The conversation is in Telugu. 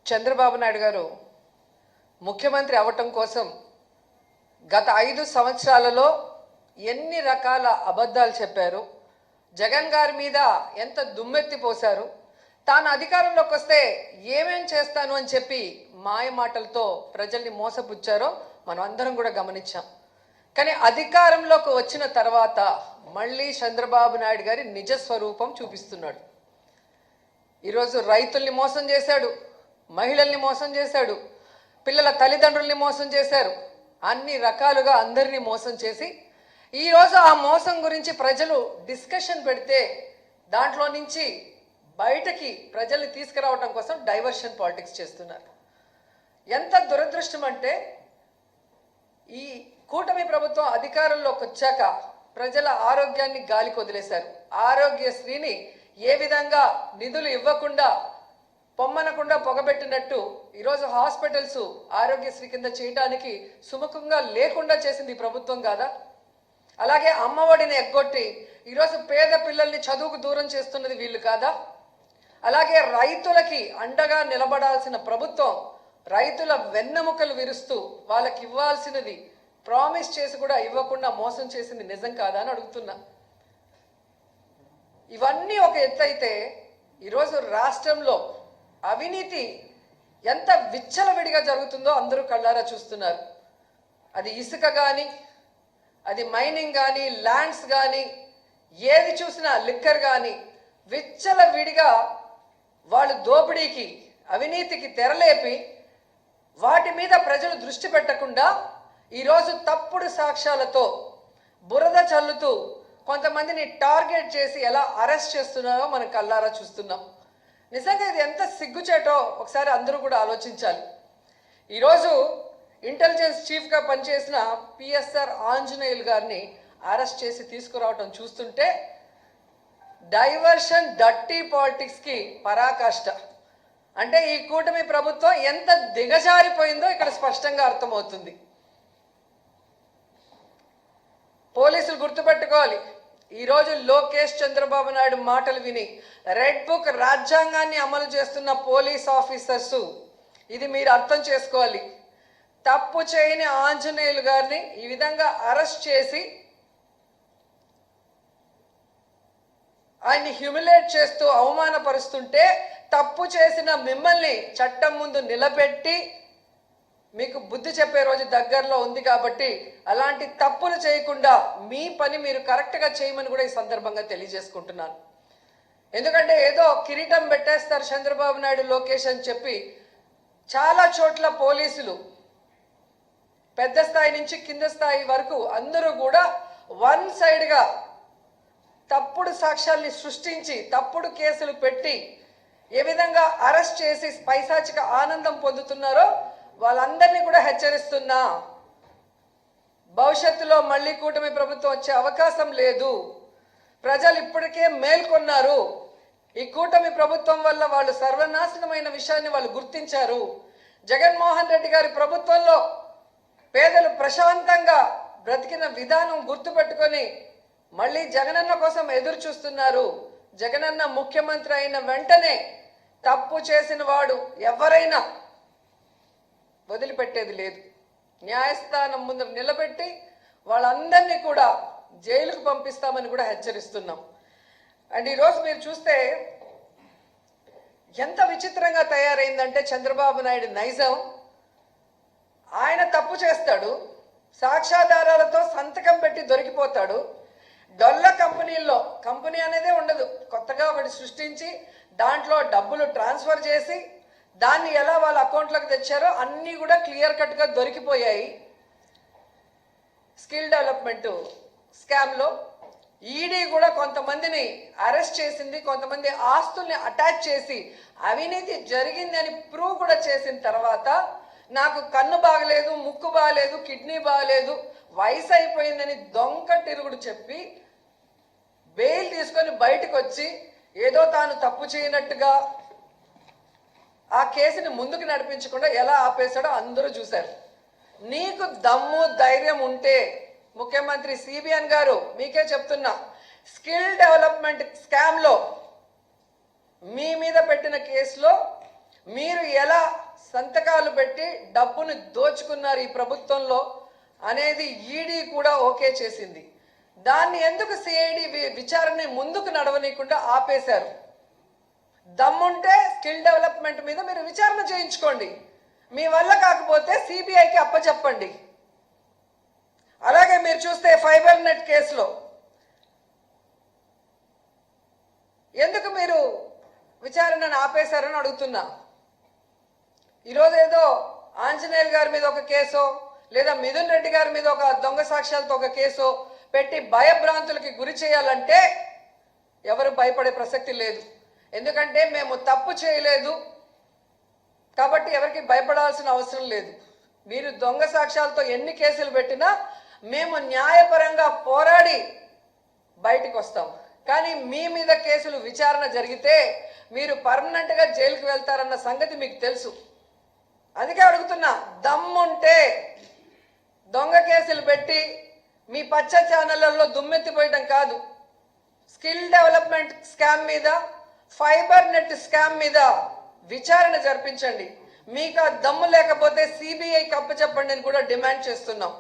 చంద్రబాబు నాయుడు గారు ముఖ్యమంత్రి అవటం కోసం గత 5 సంవత్సరాలలో ఎన్ని రకాల అబద్ధాలు చెప్పారు, జగన్ గారి మీద ఎంత దుమ్మెత్తి పోశారు, తాను అధికారంలోకి వస్తే ఏమేం చేస్తాను అని చెప్పి మాయ మాటలతో ప్రజల్ని మోసపుచ్చారో మనం అందరం కూడా గమనించాం. కానీ అధికారంలోకి వచ్చిన తర్వాత మళ్ళీ చంద్రబాబు నాయుడు గారి నిజ స్వరూపం చూపిస్తున్నాడు. ఈరోజు రైతుల్ని మోసం చేశాడు, మహిళల్ని మోసం చేశాడు, పిల్లల తల్లిదండ్రుల్ని మోసం చేశారు, అన్ని రకాలుగా అందరినీ మోసం చేసి ఈరోజు ఆ మోసం గురించి ప్రజలు డిస్కషన్ పెడితే దాంట్లో నుంచి బయటకి ప్రజల్ని తీసుకురావడం కోసం డైవర్షన్ పాలిటిక్స్ చేస్తున్నారు. ఎంత దురదృష్టం అంటే ఈ కూటమి ప్రభుత్వం అధికారంలోకి వచ్చాక ప్రజల ఆరోగ్యాన్ని గాలికి వదిలేశారు. ఆరోగ్యశ్రీని ఏ విధంగా నిధులు ఇవ్వకుండా పొమ్మనకుండా పొగబెట్టినట్టు ఈరోజు హాస్పిటల్స్ ఆరోగ్యశ్రీ కింద చేయడానికి సుముఖంగా లేకుండా చేసింది ఈ ప్రభుత్వం కాదా? అలాగే అమ్మఒడిని ఎగ్గొట్టి ఈరోజు పేద పిల్లల్ని చదువుకు దూరం చేస్తున్నది వీళ్ళు కాదా? అలాగే రైతులకి అండగా నిలబడాల్సిన ప్రభుత్వం రైతుల వెన్నెముకలు విరుస్తూ వాళ్ళకి ఇవ్వాల్సినది ప్రామిస్ చేసి కూడా ఇవ్వకుండా మోసం చేసింది నిజం కాదా అని అడుగుతున్నా. ఇవన్నీ ఒక ఎత్తు అయితే ఈరోజు రాష్ట్రంలో అవినీతి ఎంత విచ్చలవిడిగా జరుగుతుందో అందరూ కళ్ళారా చూస్తున్నారు. అది ఇసుక కానీ, అది మైనింగ్ కానీ, ల్యాండ్స్ కానీ, ఏది చూసినా లిక్కర్ కానీ విచ్చలవిడిగా వాళ్ళు దోపిడీకి అవినీతికి తెరలేపి వాటి మీద ప్రజలు దృష్టి పెట్టకుండా ఈరోజు తప్పుడు సాక్ష్యాలతో బురద చల్లుతూ కొంతమందిని టార్గెట్ చేసి ఎలా అరెస్ట్ చేస్తున్నారో మనం కళ్ళారా చూస్తున్నాం. నిజంగా ఇది ఎంత సిగ్గుచేటో ఒకసారి అందరూ కూడా ఆలోచించాలి. ఈరోజు ఇంటెలిజెన్స్ చీఫ్గా పనిచేసిన పిఎస్ఆర్ ఆంజనేయులు గారిని అరెస్ట్ చేసి తీసుకురావటం చూస్తుంటే డైవర్షన్ డర్టీ పాలిటిక్స్కి పరాకాష్ట. అంటే ఈ కూటమి ప్రభుత్వం ఎంత దిగజారిపోయిందో ఇక్కడ స్పష్టంగా అర్థమవుతుంది. పోలీసులు గుర్తుపెట్టుకోవాలి, ఈరోజు లోకేష్ చంద్రబాబు నాయుడు మాటలు విని రెడ్ బుక్ రాజ్యాంగాన్ని అమలు చేస్తున్న పోలీస్ ఆఫీసర్స్ ఇది మీరు అర్థం చేసుకోవాలి. తప్పు చేయని ఆంజనేయులు గారిని ఈ విధంగా అరెస్ట్ చేసి ఆయన్ని హ్యూమిలేట్ చేస్తూ అవమానపరుస్తుంటే తప్పు చేసిన మిమ్మల్ని చట్టం ముందు నిలబెట్టి మీకు బుద్ధి చెప్పే రోజు దగ్గరలో ఉంది కాబట్టి అలాంటి తప్పులు చేయకుండా మీ పని మీరు కరెక్ట్గా చేయమని కూడా ఈ సందర్భంగా తెలియజేసుకుంటున్నాను. ఎందుకంటే ఏదో కిరీటం పెట్టేస్తారు చంద్రబాబు నాయుడు లోకేష్ అని చెప్పి చాలా చోట్ల పోలీసులు పెద్ద స్థాయి నుంచి కింద స్థాయి వరకు అందరూ కూడా వన్ సైడ్గా తప్పుడు సాక్ష్యాల్ని సృష్టించి తప్పుడు కేసులు పెట్టి ఏ విధంగా అరెస్ట్ చేసి పైశాచిక ఆనందం పొందుతున్నారో వాళ్ళందరినీ కూడా హెచ్చరిస్తున్నా. భవిష్యత్తులో మళ్ళీ కూటమి ప్రభుత్వం వచ్చే అవకాశం లేదు. ప్రజలు ఇప్పటికే మేల్కొన్నారు. ఈ కూటమి ప్రభుత్వం వల్ల వాళ్ళు సర్వనాశనమైన విషయాన్ని వాళ్ళు గుర్తించారు. జగన్మోహన్ రెడ్డి గారి ప్రభుత్వంలో పేదలు ప్రశాంతంగా బ్రతికిన విధానం గుర్తుపెట్టుకొని మళ్ళీ జగనన్న కోసం ఎదురు చూస్తున్నారు. జగనన్న ముఖ్యమంత్రి అయిన వెంటనే తప్పు చేసిన వాడు ఎవరైనా వదిలిపెట్టేది లేదు. న్యాయస్థానం ముందు నిలబెట్టి వాళ్ళందరినీ కూడా జైలుకు పంపిస్తామని కూడా హెచ్చరిస్తున్నాం. అండ్ ఈరోజు మీరు చూస్తే ఎంత విచిత్రంగా తయారైందంటే చంద్రబాబు నాయుడు నైజం. ఆయన తప్పు చేస్తాడు, సాక్ష్యాధారాలతో సంతకం పెట్టి దొరికిపోతాడు. డొల్ల కంపెనీల్లో కంపెనీ అనేదే ఉండదు, కొత్తగా ఒకటి సృష్టించి దాంట్లో డబ్బులు ట్రాన్స్ఫర్ చేసి దాన్ని ఎలా వాళ్ళ అకౌంట్లోకి తెచ్చారో అన్నీ కూడా క్లియర్ కట్గా దొరికిపోయాయి. స్కిల్ డెవలప్మెంట్ స్కామ్లో ఈడీ కూడా కొంతమందిని అరెస్ట్ చేసింది, కొంతమంది ఆస్తుల్ని అటాచ్ చేసి అవినీతి జరిగిందని ప్రూవ్ కూడా చేసిన తర్వాత నాకు కన్ను బాగలేదు, ముక్కు బాగలేదు, కిడ్నీ బాగలేదు, వయసు అయిపోయిందని దొంగ తిరుగుడు చెప్పి బెయిల్ తీసుకొని బయటకు వచ్చి ఏదో తాను తప్పు చేయనట్టుగా ఆ కేసుని ముందుకు నడిపించకుండా ఎలా ఆపేశాడో అందరూ చూశారు. నీకు దమ్ము ధైర్యం ఉంటే ముఖ్యమంత్రి సిబిఎన్ గారు మీకే చెప్తున్నా, స్కిల్ డెవలప్మెంట్ స్కామ్లో మీ మీద పెట్టిన కేసులో మీరు ఎలా సంతకాలు పెట్టి డబ్బును దోచుకున్నారు ఈ ప్రభుత్వంలో అనేది ఈడీ కూడా ఓకే చేసింది. దాన్ని ఎందుకు సిఐడి విచారణ ముందుకు నడవనీయకుండా ఆపేశారు? దమ్ముంటే స్కిల్ డెవలప్మెంట్ మీద మీరు విచారణ చేయించుకోండి. మీ వల్ల కాకపోతే సిబిఐకి అప్పచెప్పండి. అలాగే మీరు చూస్తే ఫైబర్ నెట్ కేసులో ఎందుకు మీరు విచారణను ఆపేశారని అడుగుతున్నా. ఈరోజు ఏదో ఆంజనేయులు గారి మీద ఒక కేసో లేదా మిథున్ రెడ్డి గారి మీద ఒక దొంగ సాక్ష్యాలతో ఒక కేసో పెట్టి భయభ్రాంతులకి గురి చేయాలంటే ఎవరు భయపడే ప్రసక్తి లేదు. ఎందుకంటే మేము తప్పు చేయలేదు కాబట్టి ఎవరికి భయపడాల్సిన అవసరం లేదు. మీరు దొంగ సాక్ష్యాలతో ఎన్ని కేసులు పెట్టినా మేము న్యాయపరంగా పోరాడి బయటికి వస్తాం. కానీ మీ మీద కేసులు విచారణ జరిగితే మీరు పర్మనెంట్గా జైలుకి వెళ్తారన్న సంగతి మీకు తెలుసు. అందుకే అడుగుతున్నా, దమ్ముంటే దొంగ కేసులు పెట్టి మీ పచ్చ ఛానళ్లలో దుమ్మెత్తిపోయడం కాదు, స్కిల్ డెవలప్మెంట్ స్కామ్ మీద, ఫైబర్ నెట్ స్కామ్ మీద విచారణ జరిపించండి. మీకు ఆ దమ్ము లేకపోతే సిబిఐకి అప్పచెప్పండి అని కూడా డిమాండ్ చేస్తున్నాం.